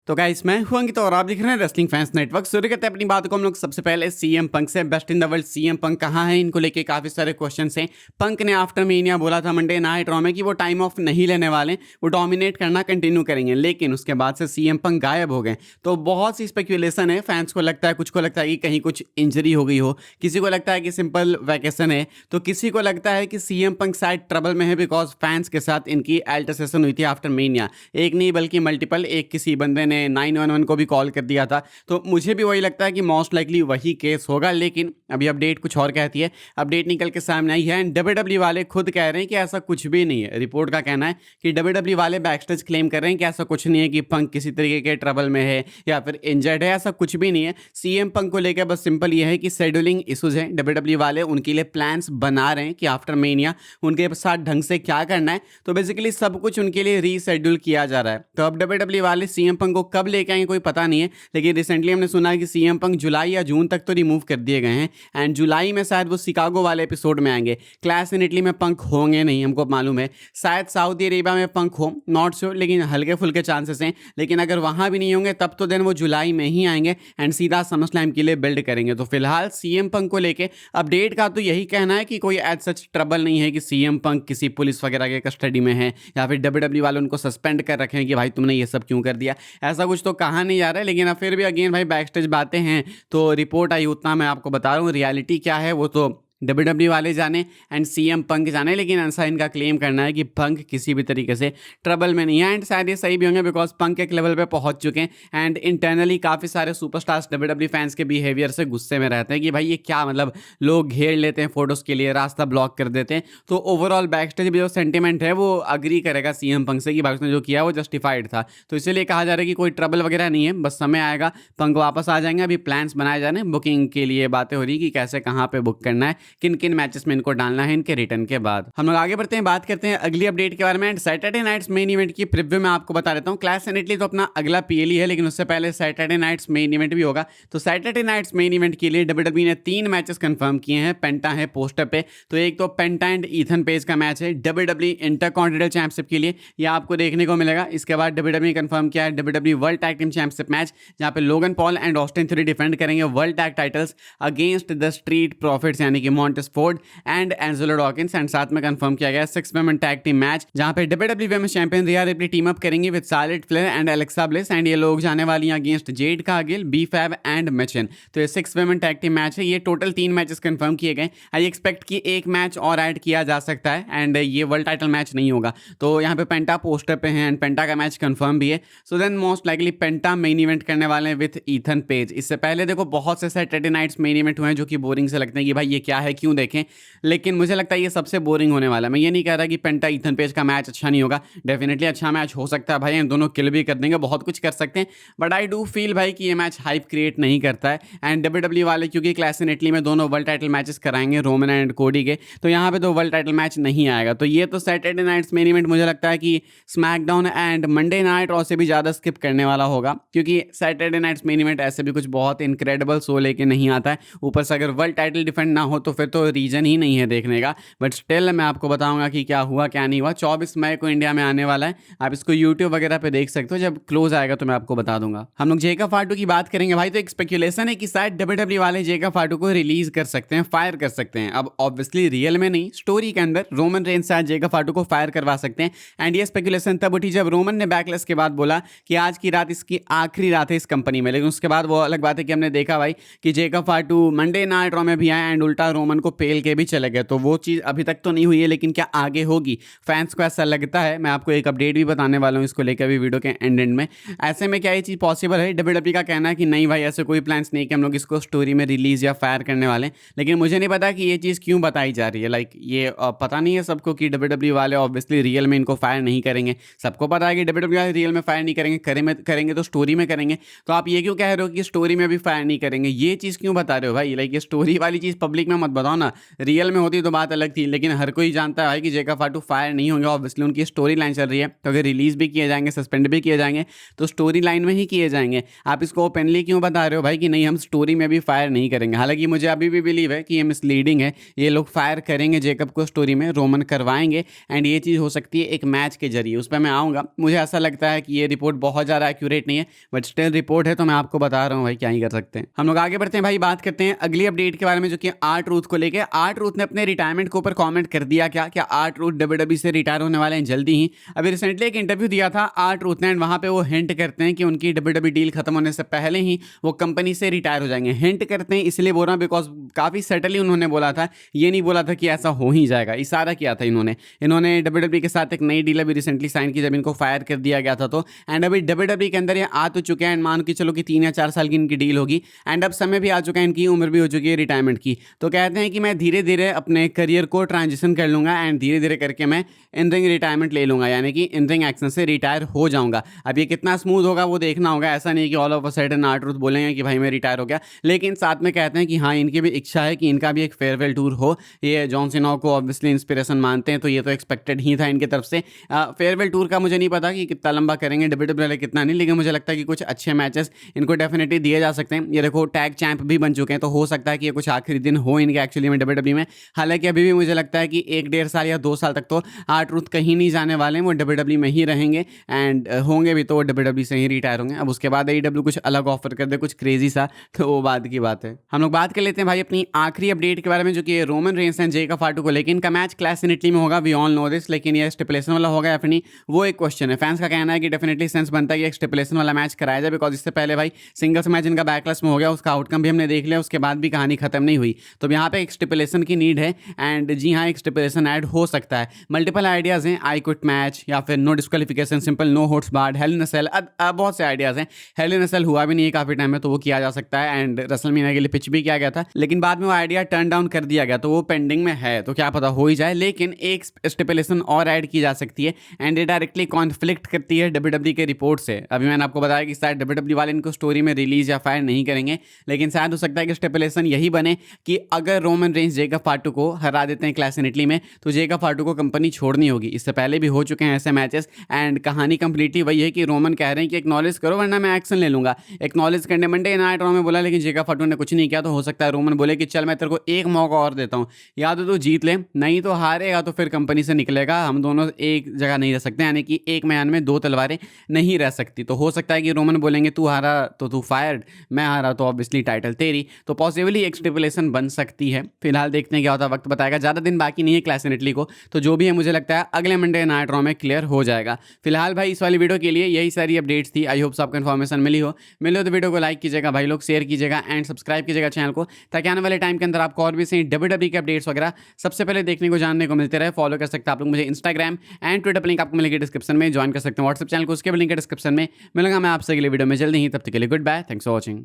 तो गाइस मैं हूं अंकित और आप देख रहे हैं रेसलिंग फैंस नेटवर्क। शुरू करते हैं अपनी बात को हम लोग सबसे पहले सीएम पंक से। Best in the world CM Punk कहाँ है, इनको लेके काफी सारे क्वेश्चंस हैं। पंक ने आफ्टर मेनिया बोला था मंडे नाइट रॉ में कि वो टाइम ऑफ नहीं लेने वाले, वो डोमिनेट करना कंटिन्यू करेंगे, लेकिन उसके बाद से सीएम पंक गायब हो गए। तो बहुत सी स्पेकुलेशन है, फैंस को लगता है, कुछ को लगता है कि कहीं कुछ इंजरी हो गई हो, किसी को लगता है कि सिंपल वैकेशन है, तो किसी को लगता है कि सीएम पंक शायद ट्रबल में है बिकॉज फैंस के साथ इनकी अल्टरसेशन हुई थी आफ्टर मेनिया। एक नहीं बल्कि मल्टीपल, एक किसी बंदे ने 911 को भी कॉल कर दिया था। तो मुझे भी वही लगता है कि मोस्ट लाइकली वही केस होगा, लेकिन अभी अपडेट कुछ और कहती है। अपडेट निकल के सामने आई है एंड डब्ल्यूडब्ल्यू वाले खुद कह रहे हैं कि ऐसा कुछ भी नहीं है। रिपोर्ट का कहना है कि डब्ल्यूडब्ल्यू वाले बैकस्टेज क्लेम कर रहे हैं कि ऐसा कुछ नहीं है कि पंक किसी तरीके के ट्रबल में है या फिर इंजर्ड है, ऐसा कुछ भी नहीं है। सीएम पंक को लेकर बस सिंपल ये है कि शेड्यूलिंग इशूज है। डब्ल्यूडब्ल्यू वाले उनके लिए प्लान्स बना रहे हैं कि आफ्टर मेनिया उनके साथ ढंग से क्या करना है। तो बेसिकली सब कुछ उनके लिए रीशेड्यूल किया जा रहा है। तो अब डब्ल्यूडब्ल्यू वाले सीएम पंक को कब लेके आएंगे कोई पता नहीं है, लेकिन रिसेंटली हमने सुना है कि सीएम पंक जुलाई या जून तक तो रिमूव कर दिए गए हैं एंड जुलाई में शायद वो शिकागो वाले एपिसोड में आएंगे। क्लैश इन इटली में पंक होंगे नहीं, हमको मालूम है। शायद सऊदी अरेबिया में पंक हो, नॉट श्योर, लेकिन हल्के फुल्के चांसेस हैं। लेकिन अगर वहां भी नहीं होंगे तब तो देन वो जुलाई में ही आएंगे एंड सीधा समरस्लैम के लिए बिल्ड करेंगे। तो फिलहाल सीएम पंक को लेके अपडेट का तो यही कहना है कि कोई एज सच ट्रबल नहीं है कि सीएम पंक किसी पुलिस वगैरह के कस्टडी में है या फिर डब्ल्यूडब्ल्यू वाले उनको सस्पेंड कर रखे हैं कि भाई तुमने ये सब क्यों कर दिया। ऐसा कुछ तो कहा नहीं जा रहा है, लेकिन अब फिर भी अगेन भाई बैकस्टेज बातें हैं तो रिपोर्ट आई उतना मैं आपको बता रहा हूँ। रियलिटी क्या है वो तो डब्ल्यूडब्ल्यू वाले जाने एंड सीएम पंक जाने, लेकिन ऐसा इनका क्लेम करना है कि पंक किसी भी तरीके से ट्रबल में नहीं है एंड शायद ये सही भी होंगे बिकॉज पंक एक लेवल पे पहुंच चुके हैं एंड इंटरनली काफ़ी सारे सुपरस्टार्स डब्ल्यूडब्ल्यू फैंस के बिहेवियर से गुस्से में रहते हैं कि भाई ये क्या, मतलब लोग घेर लेते हैं फोटोज़ के लिए, रास्ता ब्लॉक कर देते हैं। तो ओवरऑल बैकस्टेज भी जो सेंटिमेंट है वो अग्री करेगा सीएम पंक से कि भाई उसने जो किया वो जस्टिफाइड था। तो इसीलिए कहा जा रहा है कि कोई ट्रबल वगैरह नहीं है, बस समय आएगा पंक वापस आ जाएंगे। अभी प्लान्स बनाए जा रहे हैं, बुकिंग के लिए बातें हो रही कि कैसे कहाँ पे बुक करना है, किन किन मैचेस में इनको डालना है इनके रिटर्न के बाद। हम लोग आगे बढ़ते हैं, बात करते हैं अगली अपडेट के बारे में। सैटरडे नाइट्स मेन इवेंट की प्रीव्यू में आपको बता देता हूं। क्लैश इन इटली तो अपना अगला पीएलई है, लेकिन उससे पहले सैटरडे नाइट्स मेन इवेंट भी होगा। तो सैटरडे नाइट्स मेन इवेंट के लिए डब्ल्यूडब्ल्यू ने 3 मैचेस कंफर्म किए हैं। पेंटा है पोस्टर पे, तो एक तो पेंटा एंड ईथन पेज का मैच है डब्ल्यूडब्ल्यू इंटरकॉन्टिनेंटल चैंपियनशिप के लिए, यह आपको देखने को मिलेगा। इसके बाद डब्ल्यूडब्ल्यू कंफर्म किया है WWE world tag team championship match, जहां पे Logan Paul and Austin Theory defend करेंगे world tag titles against the Street Profits यानी कि Montez Ford and Angelo Dawkins. And साथ में कंफर्म किया गया 6 वुमेन टैग टीम मैच, जहां पे WWE women champion Rhea Ripley team up करेंगी with Charlotte Flair and Alexa Bliss and ये लोग जाने वाली हैं against Jade Cargill, B Fab and Michin. तो ये 6 वुमेन टैग टीम मैच है। ये टोटल 3 मैचेस कंफर्म किए गए। आई एक्सपेक्ट कि एक मैच और ऐड किया जा सकता है एंड ये वर्ल्ड टाइटल मैच नहीं होगा। तो यहाँ पे पेंटा पोस्टर पे है एंड पेंटा का मैच कंफर्म भी है। सो देन मोस्ट लाइकली पेंटा मेन इवेंट करने वाले हैं विथ ईथन पेज। इससे पहले देखो बहुत से सैटरडे नाइट्स मेन इवेंट हुए हैं जो कि बोरिंग से लगते हैं कि भाई ये क्या है, क्यों देखें, लेकिन मुझे लगता है ये सबसे बोरिंग होने वाला है। मैं ये नहीं कह रहा कि पेंटा ईथन पेज का मैच अच्छा नहीं होगा, डेफिनेटली अच्छा मैच हो सकता है भाई, इन दोनों किल भी कर देंगे, बहुत कुछ कर सकते हैं, बट आई डू फील भाई कि ये मैच हाइप क्रिएट नहीं करता है। एंड डब्ल्यूडब्ल्यू वाले क्योंकि क्लैश इन इटली में दोनों वर्ल्ड टाइटल मैचेस कराएंगे रोमन एंड कोडी के, तो यहाँ पे तो वर्ल्ड टाइटल मैच नहीं आएगा। तो ये तो सैटरडे नाइट्स मेन इवेंट मुझे लगता है कि स्मैकडाउन एंड मंडे नाइट और से भी ज़्यादा स्किप करने वाला होगा, क्योंकि सैटरडे नाइट्स मेन इवेंट ऐसे भी कुछ बहुत इनक्रेडिबल शो लेके नहीं आता है। ऊपर से अगर वर्ल्ड टाइटल डिफेंड ना हो तो फिर तो रीजन ही नहीं है देखने का। बट स्टिल मैं आपको बताऊंगा कि क्या हुआ क्या नहीं हुआ। 24 मई को इंडिया में आने वाला है, आप इसको यूट्यूब वगैरह पे देख सकते हो, जब क्लोज आएगा तो मैं आपको बता दूंगा। हम लोग जेका फाटू की बात करेंगे भाई, तो एक स्पेकुलेशन है कि शायद डब्ल्यूडब्ल्यू वाले जेका फाटू को रिलीज कर सकते हैं, फायर कर सकते हैं। अब ऑब्वियसली रियल में नहीं, स्टोरी के अंदर रोमन रेंस शायद जेका फाटू को फायर करवा सकते हैं। एंड ये स्पेकुलेशन तब उठी जब रोमन ने बैकलेस के बाद बोला कि आज की रात इसकी आखिरी रात है इस कंपनी में, लेकिन उसके बाद वो अलग बात है कि हमने देखा भाई कि जेका फाटू मंडे नाइट रॉ में भी आए एंड उल्टा रोमन को पेल के भी चले गए। तो वो चीज़ अभी तक तो नहीं हुई है, लेकिन क्या आगे होगी, फैंस को ऐसा लगता है। मैं आपको एक अपडेट भी बताने वाला हूँ इसको लेकर अभी वीडियो के एंड में। ऐसे में क्या ये चीज़ पॉसिबल है? डब्ल्यूडब्ल्यू का कहना है कि नहीं भाई ऐसे कोई प्लान्स नहीं कि हम लोग इसको स्टोरी में रिलीज या फायर करने वाले, लेकिन मुझे नहीं पता कि ये चीज़ क्यों बताई जा रही है। लाइक ये पता नहीं है सबको कि डब्ल्यूडब्ल्यू वाले ऑब्वियसली रियल में इनको फायर नहीं करेंगे। सबको पता है कि डब्ल्यूडब्ल्यू वाले रियल में फायर नहीं करेंगे, करेंगे तो स्टोरी में करेंगे। तो आप ये क्यों कह रहे हो कि स्टोरी में भी फायर नहीं करेंगे? ये चीज़ क्यों बता रहे हो भाई? लाइक ये स्टोरी वाली चीज़ पब्लिक में मत बताओ ना, रियल में होती तो बात अलग थी, लेकिन हर कोई जानता है भाई कि जेका फाटू फायर नहीं होंगे। ऑब्वियसली उनकी स्टोरी लाइन चल रही है, तो अगर रिलीज भी किए जाएंगे, सस्पेंड भी किए जाएंगे, तो स्टोरी लाइन में ही किए जाएंगे। आप इसको ओपनली क्यों बता रहे हो भाई कि नहीं हम स्टोरी में भी फायर नहीं करेंगे? हालांकि मुझे अभी भी बिलीव है कि ये मिसलीडिंग है, ये लोग फायर करेंगे जेकब को स्टोरी में, रोमन करवाएंगे, एंड ये चीज़ हो सकती है एक मैच के जरिए, उस पर मैं आऊँगा। मुझे ऐसा लगता है कि ये रिपोर्ट बहुत ज़्यादा एक्यूरेट नहीं है, बट स्टिल रिपोर्ट है तो मैं आपको बता रहा हूँ भाई, क्या ही कर सकते हैं। हम लोग आगे बढ़ते हैं भाई, बात करते हैं अगली अपडेट के बारे में, जो कि R-Truth को लेकर। R-Truth ने अपने रिटायरमेंट के ऊपर कमेंट कर दिया। क्या R-Truth WWE से रिटायर होने वाले हैं जल्दी ही? अभी रिसेंटली एक इंटरव्यू दिया था R-Truth ने, एंड वहाँ पे वो हिंट करते हैं कि उनकी WWE डील खत्म होने से पहले ही वो कंपनी से रिटायर हो जाएंगे। हिंट करते हैं इसलिए बोल रहा हूँ बिकॉज काफ़ी सटली उन्होंने बोला था, ये नहीं बोला था कि ऐसा हो ही जाएगा, इशारा किया था इन्होंने WWE के साथ एक नई डील अभी रिसेंटली साइन की जब इनको फायर कर दिया गया था। तो एंड अभी WWE के अंदर ये आ तो चुके हैं, एंड मान के चलो कि 3 या 4 साल की इनकी डील होगी, एंड अब समय भी आ चुका है, इनकी उम्र भी हो चुकी है रिटायरमेंट की। तो कहते हैं कि मैं धीरे धीरे अपने करियर को ट्रांजिशन कर लूँगा, एंड धीरे धीरे करके मैं इन रिंग रिटायरमेंट ले लूँगा, यानी कि इन रिंग एक्शन से रिटायर हो जाऊँगा। अब ये कितना स्मूथ होगा वो देखना होगा। ऐसा नहीं कि all of a sudden R-Truth बोलेंगे कि भाई मैं रिटायर हो गया, लेकिन साथ में कहते हैं कि हाँ इनकी भी इच्छा है कि इनका भी एक फेयरवेल टूर हो। ये जॉन सीना को ऑब्वियसली इंस्पिरेशन मानते हैं, तो ये तो एक्सपेक्टेड ही था इनकी तरफ से। फेयरवेल टूर का मुझे नहीं पता कि कितना लंबा करेंगे WWE वाले, कितना नहीं, लेकिन मुझे लगता है कि कुछ अच्छे मैचेस इनको डेफिनेटली दिए जा सकते हैं। ये देखो टैग चैंप भी बन चुके हैं, तो हो सकता है कि ये कुछ आखिरी दिन हो इनके एक्चुअली में WWE में। हालांकि अभी भी मुझे लगता है कि 1-1.5 साल या 2 साल तक तो R-Truth कहीं नहीं जाने वाले हैं, वो WWE में ही रहेंगे, एंड होंगे भी तो वो WWE से ही रिटायर होंगे। अब उसके बाद AEW कुछ अलग ऑफर कर दे, कुछ क्रेजी सा, तो वो बाद की बात है। हम लोग बात कर लेते हैं भाई अपनी आखिरी अपडेट के बारे में, जो कि रोमन रेंस एंड जेका फाटू को लेकिन इनका मैच क्लैश इन इटली में होगा, वी ऑल नो दिस, लेकिन ये स्टिपुलेशन वाला होगा या फिर नहीं, वो एक क्वेश्चन है। फैंस का कहना है कि डेफिनेटली सेंस बनता है कि एक स्टिपुलेशन वाला मैच कराया जाए, बिकॉज इससे पहले भाई सिंगल्स मैच इनका बैकलैश में हो गया, उसका आउटकम भी हमने देख लिया, उसके बाद भी कहानी खत्म नहीं हुई। तो यहाँ पे एक स्टिपुलेशन की नीड है, एंड जी हाँ एक स्टिपुलेशन ऐड हो सकता है। मल्टीपल आइडियाज हैं, आई क्विट मैच या फिर no disqualification, simple no holds barred, hell in a cell, बहुत से आइडियाज हैं। हेल इन अ सेल हुआ भी नहीं है काफी टाइम में, तो वो किया जा सकता है, एंड रेसलमेनिया के लिए पिच भी किया गया था, लेकिन बाद में वो आइडिया टर्न डाउन कर दिया गया, तो वो पेंडिंग में है, तो क्या पता हो ही जाए। लेकिन एक स्टिपुलेशन और ऐड की जा सकती है, एंड ये डायरेक्टली कॉन्फ्लिक्ट करती है WWE के रिपोर्ट से। अभी मैंने आपको बताया कि शायद WWE वाले इनको स्टोरी में रिलीज या फायर नहीं करेंगे, लेकिन शायद हो सकता है कि स्टिपुलेशन यही बने कि अगर रोमन रेंस जेका फाटू को हरा देते हैं क्लैश इन इटली में, तो जेका फाटू को कंपनी छोड़नी होगी। इससे पहले भी हो चुके हैं ऐसे मैचेस, एंड कहानी कंप्लीटली वही है कि रोमन कह रहे हैं कि एक्नॉलेज करो वरना मैं एक्शन ले लूंगा। एक्नॉलेज करने मंडे नाइट रॉ में बोला, लेकिन जेका फाटू ने कुछ नहीं किया, तो हो सकता है रोमन बोले कि चल मैं तेरे को एक मौका और देता हूँ, या तो तू जीत ले, नहीं तो हारेगा तो फिर कंपनी से निकलेगा, हम दोनों एक जगह नहीं रह सकते, यानी कि एक मैदान में 2 तलवारें नहीं रह सकती। तो हो सकता है कि रोमन बोलेंगे तू हारा तो तू फायर्ड, मैं हारा तो ऑब्वियसली टाइटल तेरी, तो पॉसिबली एक स्टिपुलेशन बन सकती है। फिलहाल देखते हैं क्या होता है, वक्त बताएगा। ज़्यादा दिन बाकी नहीं है क्लैश इन इटली को, तो जो भी है मुझे लगता है अगले मंडे नाइट रॉ में क्लियर हो जाएगा। फिलहाल भाई इस वाली वीडियो के लिए यही सारी अपडेट्स थी। आई होप आपको इन्फॉर्मेशन मिली हो तो वीडियो को लाइक कीजिएगा भाई लोग, शेयर कीजिएगा, एंड सब्सक्राइब कीजिएगा चैनल को, ताकि आने वाले टाइम के अंदर आपको और भी सही WWE के अपडेट्स वगैरह सबसे पहले देखने को जानने को मिलते रहे। फॉलो कर सकते हैं आप लोग मुझे इंस्टाग्राम एंड ट्विटर पर, लिंक आपको मिलेगी डिस्क्रिप्शन में। ज्वाइन कर सकते हैं व्हाट्सएप चैनल को, उसके भी लिंक है डिस्क्रिप्शन में। मिलूंगा मैं आपसे अगले वीडियो में जल्दी ही, तब तक के लिए goodbye, thanks for watching.